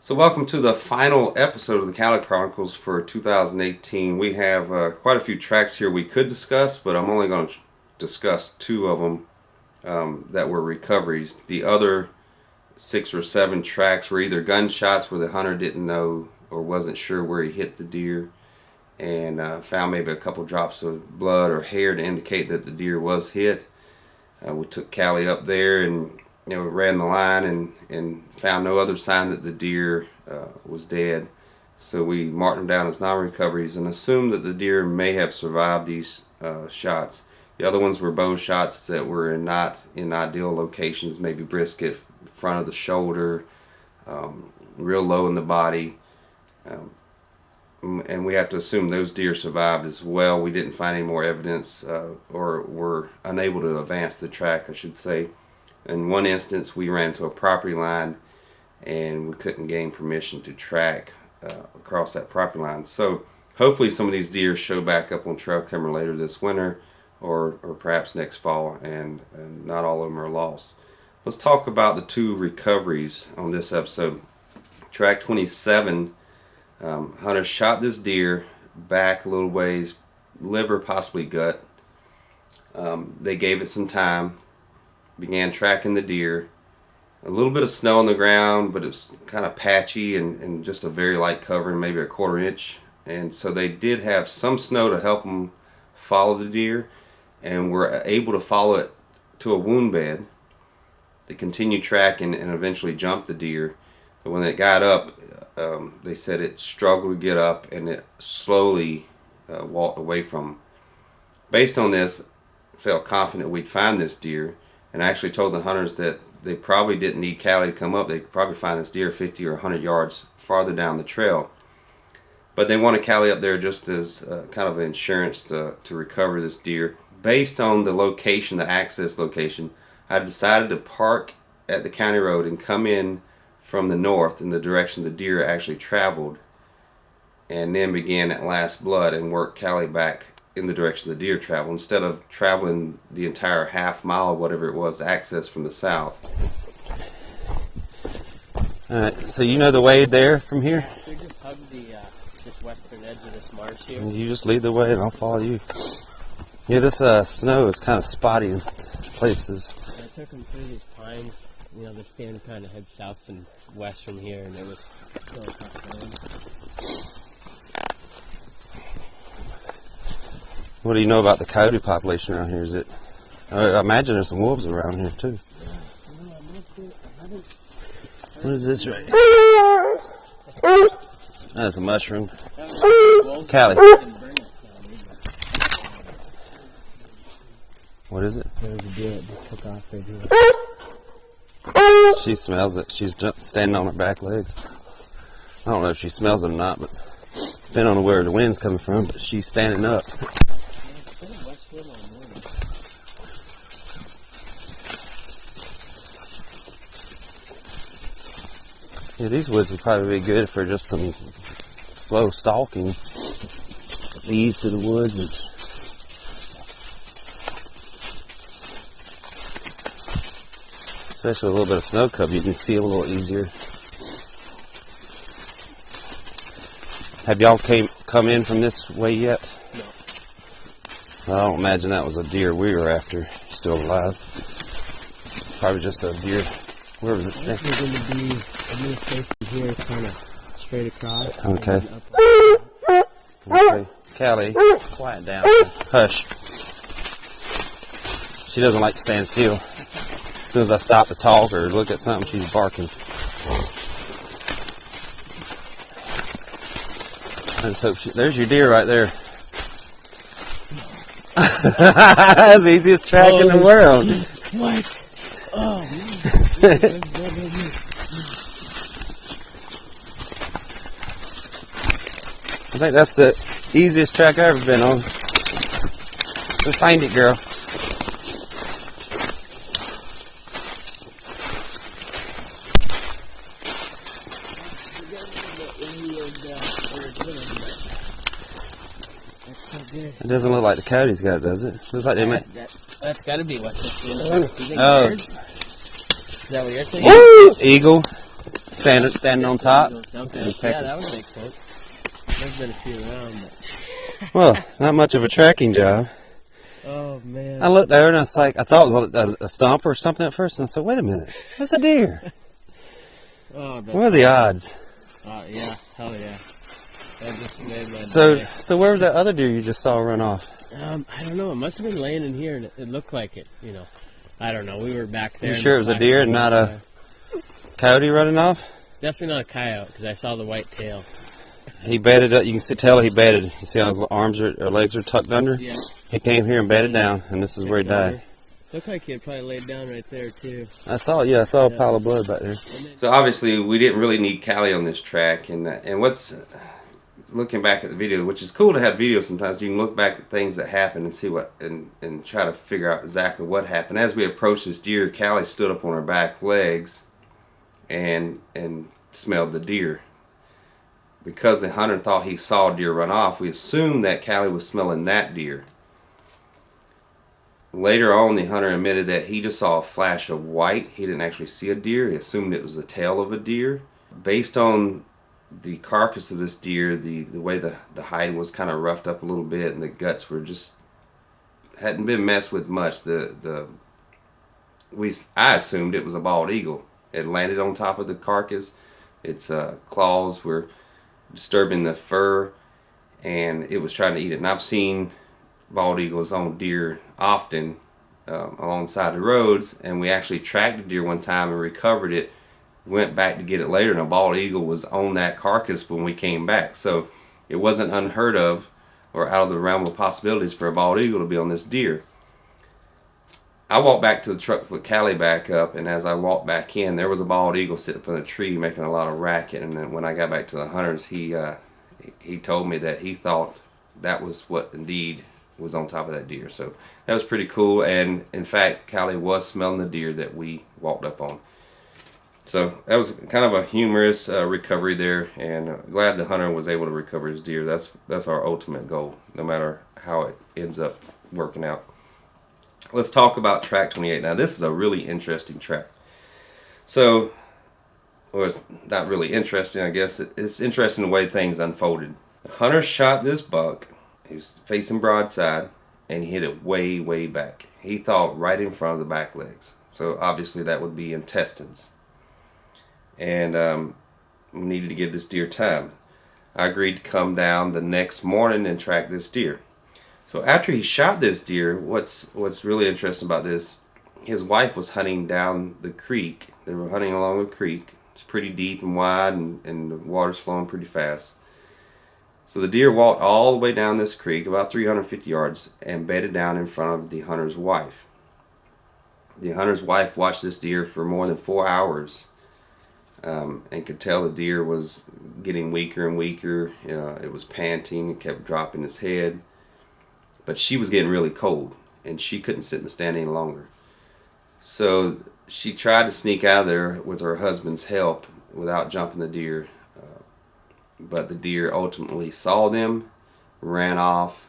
So welcome to the final episode of the Cali Chronicles for 2018. We have quite a few tracks here we could discuss, but I'm only going to discuss two of them that were recoveries. The other 6 or 7 tracks were either gunshots where the hunter didn't know or wasn't sure where he hit the deer and found maybe a couple drops of blood or hair to indicate that the deer was hit. We took Cali up there and ran the line and found no other sign that the deer was dead. So we marked them down as non-recoveries and assumed that the deer may have survived these shots. The other ones were bow shots that were not in ideal locations, maybe brisket, front of the shoulder, real low in the body. And we have to assume those deer survived as well. We didn't find any more evidence or were unable to advance the track, I should say. In one instance, we ran into a property line and we couldn't gain permission to track across that property line. So hopefully some of these deer show back up on Trail Camera later this winter or perhaps next fall, and not all of them are lost. Let's talk about the 2 recoveries on this episode. Track 27, hunter shot this deer back a little ways, liver, possibly gut. They gave it some time. Began tracking the deer. A little bit of snow on the ground, but it's kind of patchy and just a very light covering, maybe a 1/4 inch. And so they did have some snow to help them follow the deer, and were able to follow it to a wound bed. They continued tracking and eventually jumped the deer. But when it got up, they said it struggled to get up and it slowly walked away from them. Based on this, felt confident we'd find this deer. And I actually told the hunters that they probably didn't need Cali to come up. They could probably find this deer 50 or 100 yards farther down the trail. But they wanted Cali up there just as kind of insurance to recover this deer. Based on the location, the access location, I decided to park at the county road and come in from the north in the direction the deer actually traveled, and then began at Last Blood and work Cali back in the direction the deer traveled, instead of traveling the entire half mile, whatever it was, to access from the south. Alright, so you know the way there from here? We just hugged this western edge of this marsh here. And you just lead the way and I'll follow you. Yeah, this snow is kind of spotty in places. I took them through these pines. They stand kind of head south and west from here, and it was still a tough going. What do you know about the coyote population around here? Is it? I imagine there's some wolves around here too. What is this right here? That's a mushroom. Cali. What is it? There was a deer that took off right here. She smells it. She's standing on her back legs. I don't know if she smells it or not, but depending on where the wind's coming from, but she's standing up. Yeah, these woods would probably be good for just some slow stalking. Ease to the woods. And especially a little bit of snow cover, you can see a little easier. Have y'all come in from this way yet? No. I don't imagine that was a deer we were after, still alive. Probably just a deer. Where was it standing? There's going to be a new station here, kind of straight across. Okay. Okay. Cali, quiet down. Hush. She doesn't like to stand still. As soon as I stop to talk or look at something, she's barking. I just hope there's your deer right there. That's the easiest track in the world. What? Oh, man. I think that's the easiest track I've ever been on. So find it, girl. It doesn't look like the coyote's got it, does it? Looks like they might. That's got to be what this is. Oh. Is that what you're thinking? Eagle. Standing on top. Okay. and Yeah, pecking. that would make sense. There's been a few around, but Well, not much of a tracking job. oh man. I looked there and I was like, I thought it was a stump or something at first, and I said, wait a minute, that's a deer. Oh, What are the odds? yeah, hell yeah. That just made my day. So where was that other deer you just saw run off? I don't know. It must have been laying in here, and it looked like it. You know, I don't know. We were back there. You in sure the it was a black deer and woods not a there. coyote running off? Definitely not a coyote because I saw the white tail. He bedded up. You can tell he bedded. You see how his arms or legs are tucked under? Yeah. He came here and bedded down, and this is where he died. Looked like he had probably laid down right there too. I saw a pile of blood back there. So obviously we didn't really need Callie on this track, and what's looking back at the video, which is cool to have video sometimes. You can look back at things that happen and see what and try to figure out exactly what happened. As we approached this deer, Callie stood up on her back legs and smelled the deer. Because the hunter thought he saw a deer run off, we assumed that Callie was smelling that deer. Later on, the hunter admitted that he just saw a flash of white. He didn't actually see a deer. He assumed it was the tail of a deer. Based on the carcass of this deer, the way the hide was kind of roughed up a little bit, and the guts were just hadn't been messed with much. I assumed it was a bald eagle. It landed on top of the carcass. Its claws were disturbing the fur, and it was trying to eat it. And I've seen bald eagles on deer often alongside the roads, and we actually tracked a deer one time and recovered it. Went back to get it later, and a bald eagle was on that carcass when we came back. So it wasn't unheard of or out of the realm of possibilities for a bald eagle to be on this deer. I walked back to the truck to put Callie back up, and as I walked back in, there was a bald eagle sitting up in a tree making a lot of racket. And then when I got back to the hunters, he told me that he thought that was what indeed was on top of that deer. So that was pretty cool, and in fact, Callie was smelling the deer that we walked up on. So that was kind of a humorous recovery there, and glad the hunter was able to recover his deer. That's our ultimate goal, no matter how it ends up working out. Let's talk about track 28. Now, this is a really interesting track. So, or it's not really interesting, I guess. It's interesting the way things unfolded. The hunter shot this buck. He was facing broadside, and he hit it way, way back. He thought right in front of the back legs. So, obviously, that would be intestines. And we needed to give this deer time. I agreed to come down the next morning and track this deer. So after he shot this deer, what's really interesting about this, his wife was hunting down the creek. They were hunting along a creek. It's pretty deep and wide, and the water's flowing pretty fast. So the deer walked all the way down this creek, about 350 yards, and bedded down in front of the hunter's wife. The hunter's wife watched this deer for more than 4 hours. And could tell the deer was getting weaker and weaker. It was panting, it kept dropping its head. But she was getting really cold, and she couldn't sit in the stand any longer. So she tried to sneak out of there with her husband's help without jumping the deer. But the deer ultimately saw them, ran off.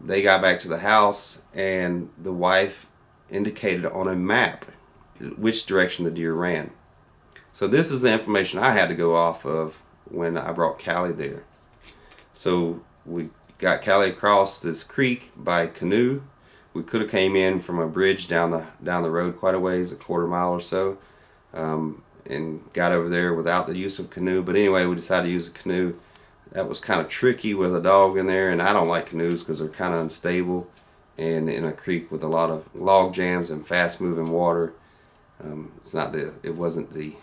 They got back to the house, and the wife indicated on a map which direction the deer ran. So this is the information I had to go off of when I brought Callie there. So we got Callie across this creek by canoe. We could have came in from a bridge down the road quite a ways, a quarter mile or so, and got over there without the use of canoe. But anyway, we decided to use a canoe. That was kind of tricky with a dog in there, and I don't like canoes because they're kind of unstable, and in a creek with a lot of log jams and fast moving water. It wasn't the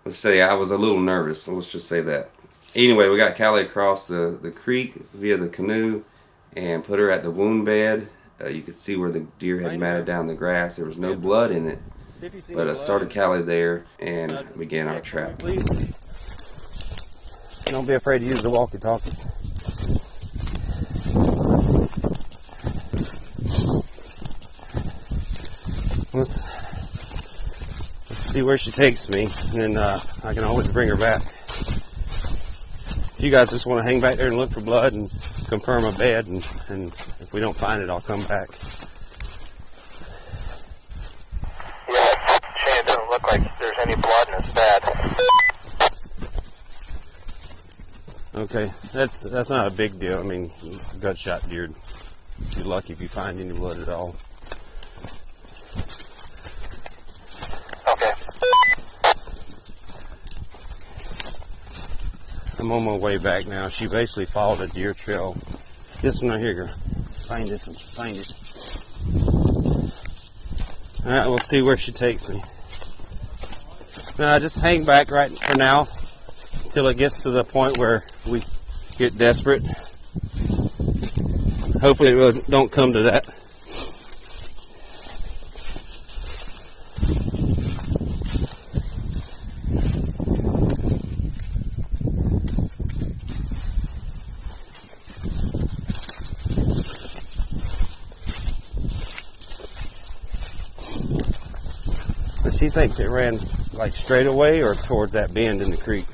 let's say I was a little nervous, so let's just say that. Anyway, we got Callie across the creek via the canoe and put her at the wound bed. You could see where the deer had matted down the grass. There was no blood in it, but I started Callie there and began our trap. Please. Don't be afraid to use the walkie-talkies. Let's see where she takes me, and then I can always bring her back. If you guys just want to hang back there and look for blood and confirm a bed, and if we don't find it, I'll come back. Yeah, Shane, it doesn't look like there's any blood Okay, that's not a big deal. I mean, gut-shot deer, you're lucky if you find any blood at all. Okay. I'm on my way back now. She basically followed a deer trail. This one right here, girl. Find this one. Find it. Alright, we'll see where she takes me. Just hang back right for now until it gets to the point where we get desperate. Hopefully it don't come to that. Does she think it ran like straight away or towards that bend in the creek?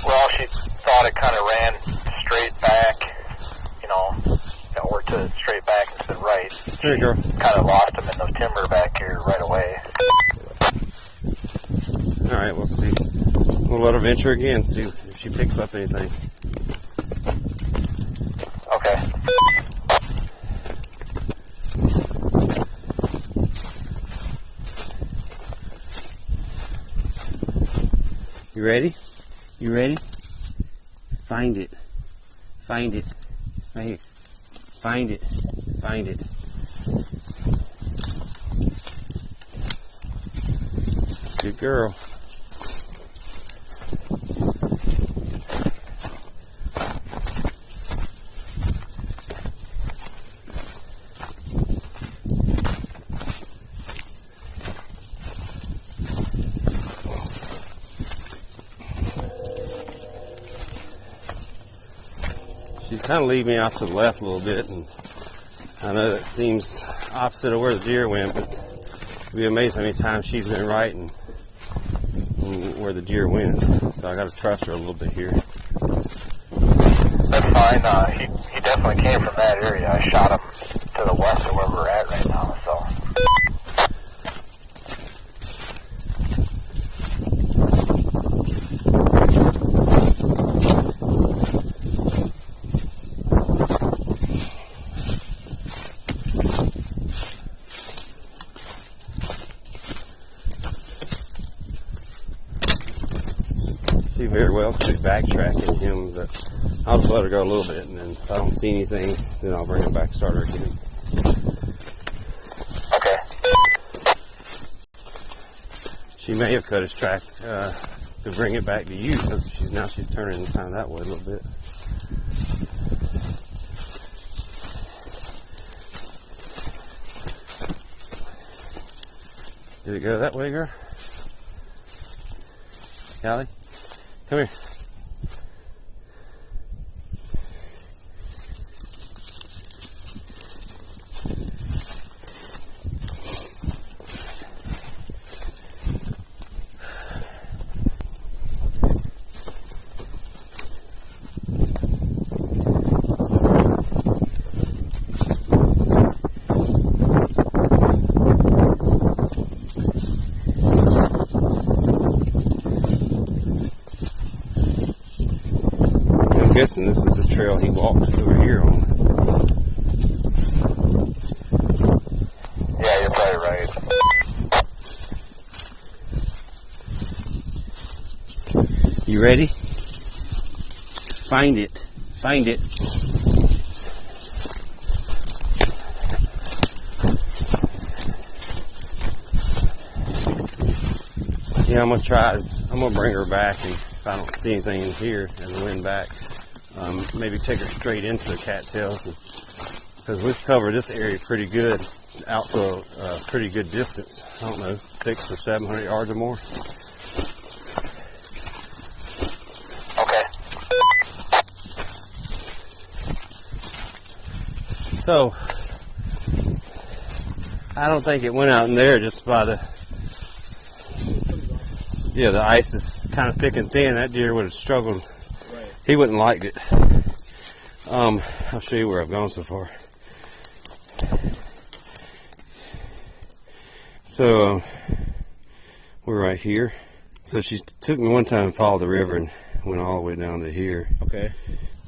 Well, she thought it kind of ran straight back, or to straight back and to the right. There you go. Kind of lost him in the timber back here right away. Alright, we'll see. We'll let her venture again, see if she picks up anything. Okay. You ready? You ready? Find it. Find it. Right here. Find it. Find it. Good girl. She's kind of leading me off to the left a little bit, and I know that seems opposite of where the deer went, but it'd be amazing how many times she's been right and where the deer went. So I got to trust her a little bit here. That's fine. He definitely came from that area. I shot him to the west of where we're at right now, so. She very well could be backtracking him, but I'll just let her go a little bit, and then if I don't see anything, then I'll bring her back, start her again. Okay. She may have cut his track to bring it back to you, because she's turning kind of that way a little bit. Did it go that way, girl? Callie? Come here. I'm guessing this is the trail he walked over here on. Yeah, you're probably right. You ready? Find it. Find it. Yeah, I'm gonna bring her back, and if I don't see anything in here as I went back, maybe take her straight into the cattails, because we've covered this area pretty good, out to a pretty good distance. I don't know, 600 or 700 yards or more. Okay. So, I don't think it went out in there just by the ice is kind of thick and thin. That deer would have struggled. Right. He wouldn't liked it. I'll show you where I've gone so far. So we're right here. So she took me one time and followed the river and went all the way down to here. Okay.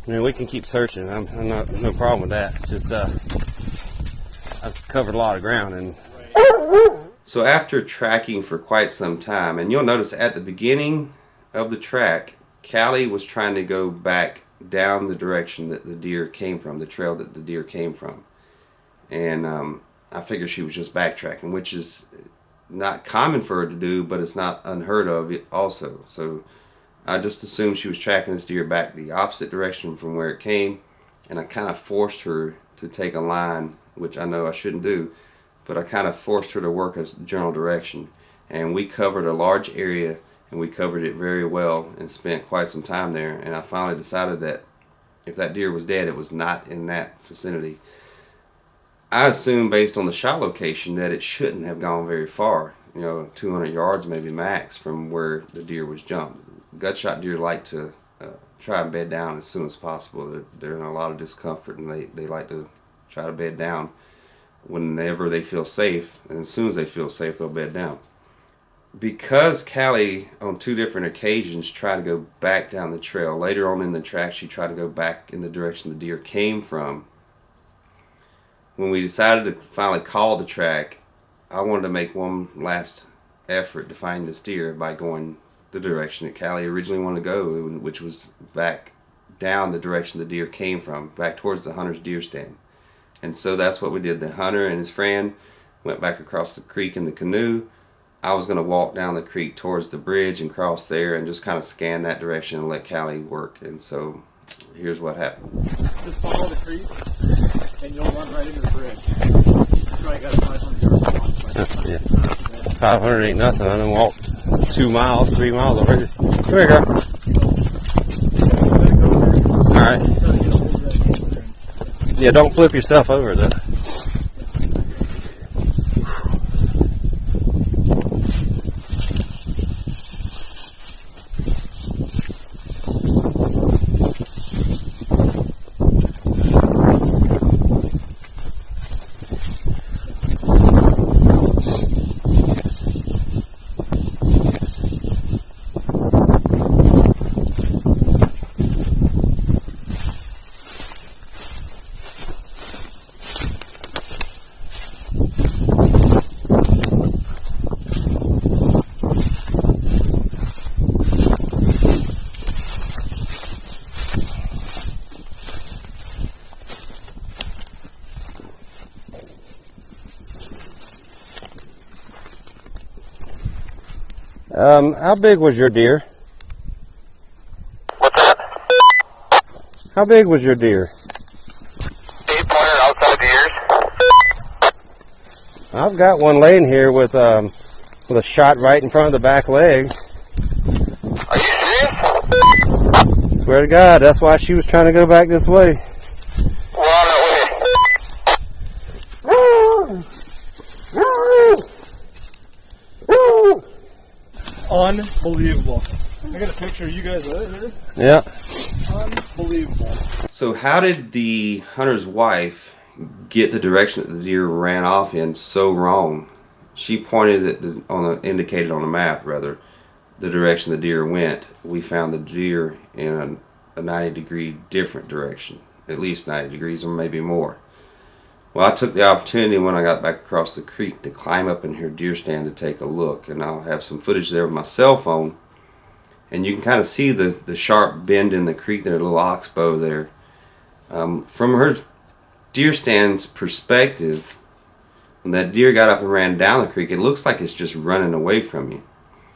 I mean, we can keep searching. I'm not no problem with that. It's just I've covered a lot of ground, and So after tracking for quite some time, and you'll notice at the beginning of the track, Callie was trying to go back down the direction that the deer came from, the trail that the deer came from. And I figured she was just backtracking, which is not common for her to do, but it's not unheard of also. So I just assumed she was tracking this deer back the opposite direction from where it came, and I kind of forced her to take a line, which I know I shouldn't do, but I kind of forced her to work a general direction. And we covered a large area, and we covered it very well and spent quite some time there. And I finally decided that if that deer was dead, it was not in that vicinity. I assumed based on the shot location that it shouldn't have gone very far, 200 yards maybe max from where the deer was jumped. Gut shot deer like to try and bed down as soon as possible. They're in a lot of discomfort, and they like to try to bed down whenever they feel safe, and as soon as they feel safe, they'll bed down. Because Callie on 2 different occasions tried to go back down the trail, later on in the track she tried to go back in the direction the deer came from. When we decided to finally call the track, I wanted to make one last effort to find this deer by going the direction that Callie originally wanted to go, which was back down the direction the deer came from, back towards the hunter's deer stand. And so that's what we did. The hunter and his friend went back across the creek in the canoe. I was going to walk down the creek towards the bridge and cross there and just kind of scan that direction and let Callie work. And so here's what happened. Just follow the creek and you'll run right into the bridge. You probably got 500 yards. yeah, 500 ain't nothing. I done walked 2 miles, 3 miles already. Come here, girl. All right. Yeah, don't flip yourself over though. How big was your deer? What's that? How big was your deer? 8-pointer outside the ears. I've got one laying here with a shot right in front of the back leg. Are you serious? Swear to God, that's why she was trying to go back this way. We're on our way. Unbelievable. I got a picture of you guys here. Yeah. Unbelievable. So how did the hunter's wife get the direction that the deer ran off in so wrong? She pointed at indicated on the map rather the direction the deer went. We found the deer in a 90-degree different direction, at least 90 degrees or maybe more. Well, I took the opportunity when I got back across the creek to climb up in her deer stand to take a look, and I'll have some footage there with my cell phone, and you can kind of see the sharp bend in the creek there, a little oxbow there. From her deer stand's perspective, when that deer got up and ran down the creek, it looks like it's just running away from you.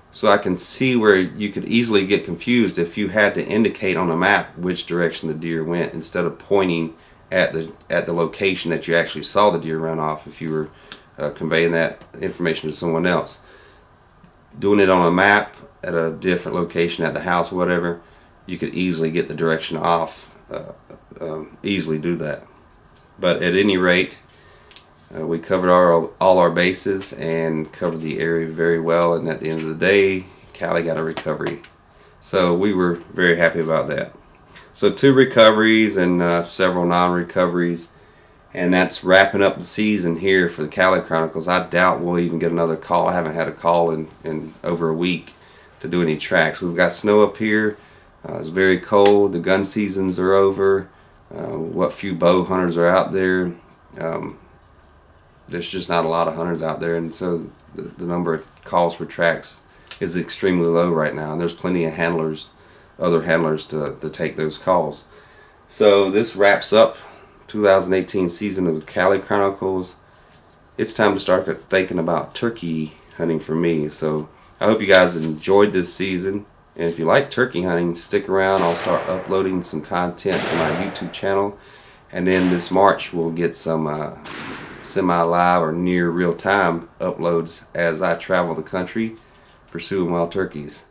So I can see where you could easily get confused if you had to indicate on a map which direction the deer went instead of pointing at the location that you actually saw the deer run off if you were conveying that information to someone else. Doing it on a map at a different location at the house or whatever, you could easily get the direction off, easily do that. But at any rate, we covered all our bases and covered the area very well, and at the end of the day, Callie got a recovery. So we were very happy about that. So 2 recoveries and several non-recoveries, and that's wrapping up the season here for the Callie Chronicles. I doubt we'll even get another call. I haven't had a call in over a week to do any tracks. We've got snow up here. It's very cold. The gun seasons are over. What few bow hunters are out there, there's just not a lot of hunters out there, and so the number of calls for tracks is extremely low right now, and there's plenty of handlers, other handlers to take those calls. So this wraps up 2018 season of Cali Chronicles. It's time to start thinking about turkey hunting for me. So I hope you guys enjoyed this season, and if you like turkey hunting, stick around. I'll start uploading some content to my YouTube channel, and then this March we'll get some semi-live or near real-time uploads as I travel the country pursuing wild turkeys.